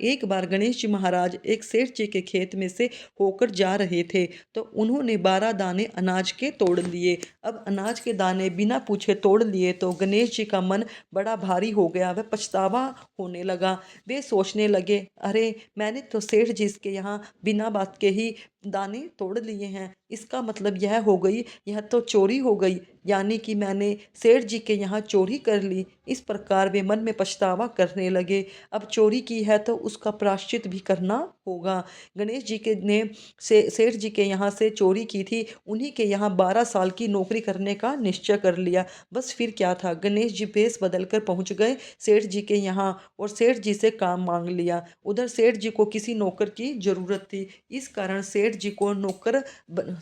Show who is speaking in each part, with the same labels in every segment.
Speaker 1: एक बार गणेश जी महाराज एक सेठ जी के खेत में से होकर जा रहे थे, तो उन्होंने 12 दाने अनाज के तोड़ लिए। अब अनाज के दाने बिना पूछे तोड़ लिए तो गणेश जी का मन बड़ा भारी हो गया, वह पछतावा होने लगा। वे सोचने लगे, अरे मैंने तो सेठ जी के यहाँ बिना बात के ही दाने तोड़ लिए हैं, इसका मतलब यह हो गई, यह तो चोरी हो गई, यानी कि मैंने सेठ जी के यहाँ चोरी कर ली। इस प्रकार वे मन में पछतावा करने लगे। अब चोरी की है तो उसका प्रायश्चित भी करना होगा। गणेश जी के ने सेठ जी के यहाँ से चोरी की थी, उन्हीं के यहाँ 12 साल की नौकरी करने का निश्चय कर लिया। बस फिर क्या था, गणेश जी भेष बदल कर पहुँच गए सेठ जी के यहाँ और सेठ जी से काम मांग लिया। उधर सेठ जी को किसी नौकर की जरूरत थी, इस कारण सेठ जी को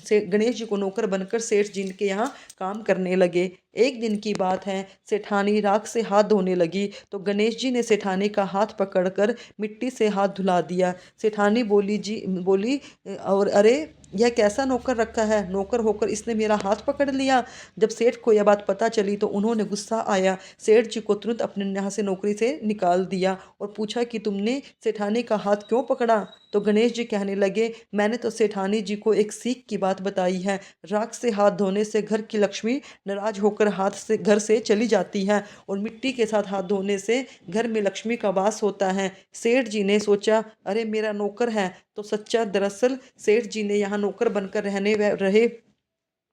Speaker 1: गणेश जी को नौकर बनकर सेठ जी के यहाँ काम करने लगे। एक दिन की बात है, सेठानी राख से हाथ धोने लगी तो गणेश जी ने सेठानी का हाथ पकड़कर मिट्टी से हाथ धुला दिया। सेठानी बोली, और अरे यह कैसा नौकर रखा है, नौकर होकर इसने मेरा हाथ पकड़ लिया। जब सेठ को यह बात पता चली तो उन्होंने गुस्सा आया, सेठ जी को तुरंत अपने यहाँ से नौकरी से निकाल दिया और पूछा कि तुमने सेठानी का हाथ क्यों पकड़ा। तो गणेश जी कहने लगे, मैंने तो सेठानी जी को एक सीख की बात बताई है, राख से हाथ धोने से घर की लक्ष्मी नाराज होकर घर से चली जाती है और मिट्टी के साथ हाथ धोने से घर में लक्ष्मी का वास होता है। सेठ जी ने सोचा, अरे मेरा नौकर है तो सच्चा। दरअसल सेठ जी ने यहाँ नौकर बनकर रहे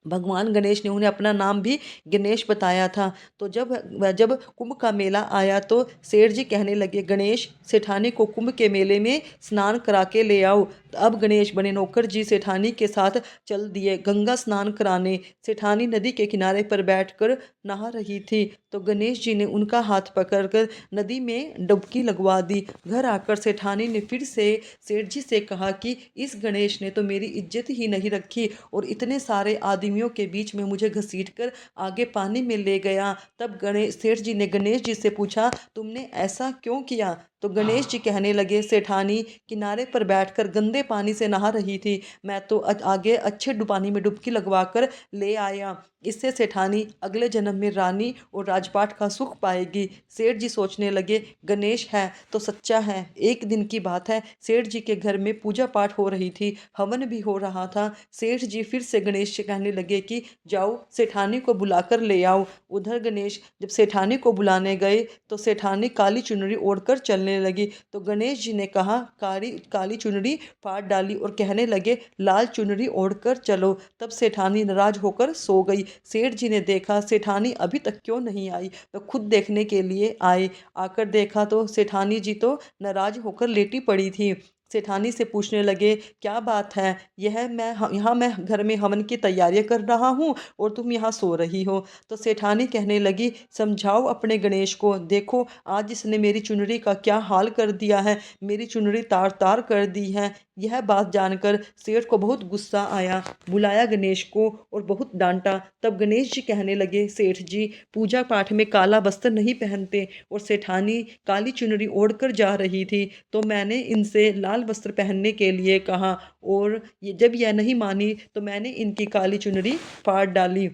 Speaker 1: भगवान गणेश ने उन्हें अपना नाम भी गणेश बताया था। तो जब कुंभ का मेला आया तो सेठ जी कहने लगे, गणेश सेठानी को कुंभ के मेले में स्नान करा के ले आओ। तो अब गणेश बने नौकर जी सेठानी के साथ चल दिए गंगा स्नान कराने। सेठानी नदी के किनारे पर बैठकर नहा रही थी तो गणेश जी ने उनका हाथ पकड़कर नदी में डुबकी लगवा दी। घर आकर सेठानी ने फिर से सेठ जी से कहा कि इस गणेश ने तो मेरी इज्जत ही नहीं रखी और इतने सारे आदमियों के बीच में मुझे घसीटकर आगे पानी में ले गया। तब गणेश सेठ जी ने गणेश जी से पूछा, तुमने ऐसा क्यों किया। तो गणेश जी कहने लगे, सेठानी किनारे पर बैठकर गंदे पानी से नहा रही थी, मैं तो आगे अच्छे पानी में डुबकी लगवा कर ले आया, इससे सेठानी अगले जन्म में रानी और राजपाट का सुख पाएगी। सेठ जी सोचने लगे, गणेश है तो सच्चा है। एक दिन की बात है, सेठ जी के घर में पूजा पाठ हो रही थी, हवन भी हो रहा था। सेठ जी फिर से गणेश से कहने लगे कि जाओ सेठानी को बुलाकर ले आओ। उधर गणेश जब सेठानी को बुलाने गए तो सेठानी काली चुनरी ओढ़कर चलने लगी। तो गणेश जी ने कहा, काली काली चुनरी फाड़ डाली और कहने लगे, लाल चुनरी ओढ़कर चलो। तब सेठानी नाराज होकर सो गई। सेठ जी ने देखा सेठानी अभी तक क्यों नहीं आई, तो खुद देखने के लिए आए। आकर देखा तो सेठानी जी तो नाराज होकर लेटी पड़ी थी। सेठानी से पूछने लगे, क्या बात है, यहाँ मैं घर में हवन की तैयारियां कर रहा हूँ और तुम यहाँ सो रही हो। तो सेठानी कहने लगी, समझाओ अपने गणेश को, देखो आज इसने मेरी चुनरी का क्या हाल कर दिया है, मेरी चुनरी तार तार कर दी है। यह बात जानकर सेठ को बहुत गुस्सा आया, बुलाया गणेश को और बहुत डांटा। तब गणेश जी कहने लगे, सेठ जी पूजा पाठ में काला वस्त्र नहीं पहनते और सेठानी काली चुनरी ओढ़कर जा रही थी तो मैंने इनसे लाल वस्त्र पहनने के लिए कहा और जब यह नहीं मानी तो मैंने इनकी काली चुनरी फाड़ डाली,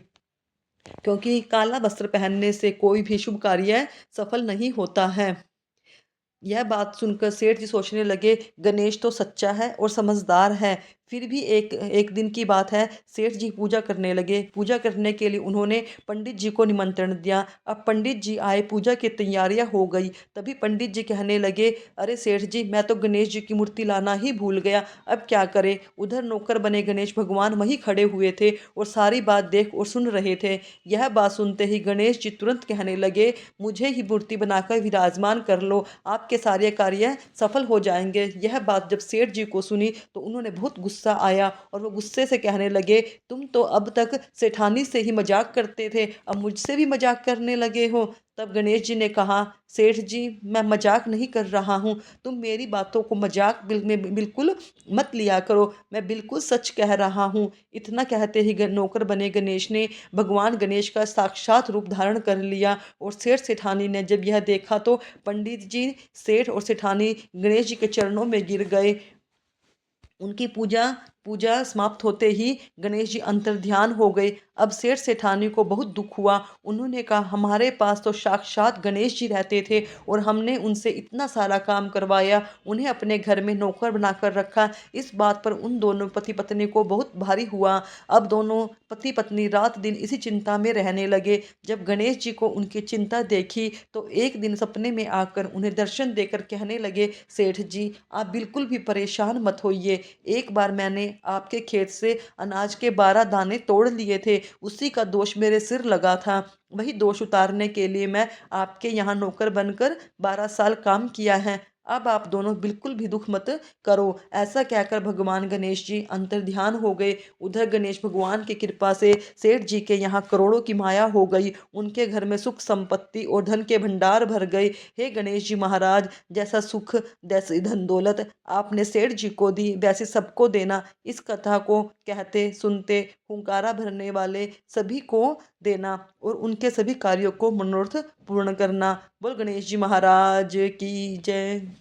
Speaker 1: क्योंकि काला वस्त्र पहनने से कोई भी शुभ कार्य सफल नहीं होता है। यह बात सुनकर सेठ जी सोचने लगे, गणेश तो सच्चा है और समझदार है। फिर भी एक एक दिन की बात है, सेठ जी पूजा करने लगे। पूजा करने के लिए उन्होंने पंडित जी को निमंत्रण दिया। अब पंडित जी आए, पूजा की तैयारियां हो गई। तभी पंडित जी कहने लगे, अरे सेठ जी मैं तो गणेश जी की मूर्ति लाना ही भूल गया, अब क्या करें। उधर नौकर बने गणेश भगवान वहीं खड़े हुए थे और सारी बात देख और सुन रहे थे। यह बात सुनते ही गणेश जी तुरंत कहने लगे, मुझे ही मूर्ति बनाकर विराजमान कर लो, आपके सारे कार्य सफल हो जाएंगे। यह बात जब सेठ जी को सुनी तो उन्होंने बहुत गुस्सा आया और वो गुस्से से कहने लगे, तुम तो अब तक सेठानी से ही मजाक करते थे, अब मुझसे भी मजाक करने लगे हो। तब गणेश जी ने कहा, सेठ जी मैं मजाक नहीं कर रहा हूँ, तुम मेरी बातों को मजाक में बिल्कुल मत लिया करो, मैं बिल्कुल सच कह रहा हूँ। इतना कहते ही नौकर बने गणेश ने भगवान गणेश का साक्षात रूप धारण कर लिया और सेठ सेठानी ने जब यह देखा तो पंडित जी, सेठ और सेठानी गणेश जी के चरणों में गिर गए, उनकी पूजा पूजा समाप्त होते ही गणेश जी अंतर्ध्यान हो गए। अब सेठ सेठानी को बहुत दुख हुआ। उन्होंने कहा, हमारे पास तो साक्षात गणेश जी रहते थे और हमने उनसे इतना सारा काम करवाया, उन्हें अपने घर में नौकर बनाकर रखा। इस बात पर उन दोनों पति पत्नी को बहुत भारी हुआ। अब दोनों पति पत्नी रात दिन इसी चिंता में रहने लगे। जब गणेश जी को उनकी चिंता देखी तो एक दिन सपने में आकर उन्हें दर्शन देकर कहने लगे, सेठ जी आप बिल्कुल भी परेशान मत होइए। एक बार मैंने आपके खेत से अनाज के 12 दाने तोड़ लिए थे, उसी का दोष मेरे सिर लगा था। वही दोष उतारने के लिए मैं आपके यहाँ नौकर बनकर 12 साल काम किया है। अब आप दोनों बिल्कुल भी दुख मत करो। ऐसा कहकर भगवान गणेश जी अंतर्ध्यान हो गए। उधर गणेश भगवान की कृपा से सेठ जी के यहाँ करोड़ों की माया हो गई। उनके घर में सुख संपत्ति और धन के भंडार भर गए। हे गणेश जी महाराज, जैसा सुख जैसी धन दौलत आपने सेठ जी को दी, वैसे सबको देना। इस कथा को कहते सुनते हुंकारा भरने वाले सभी को देना और उनके सभी कार्यों को मनोरथ पूर्ण करना। बोल गणेश जी महाराज की जय।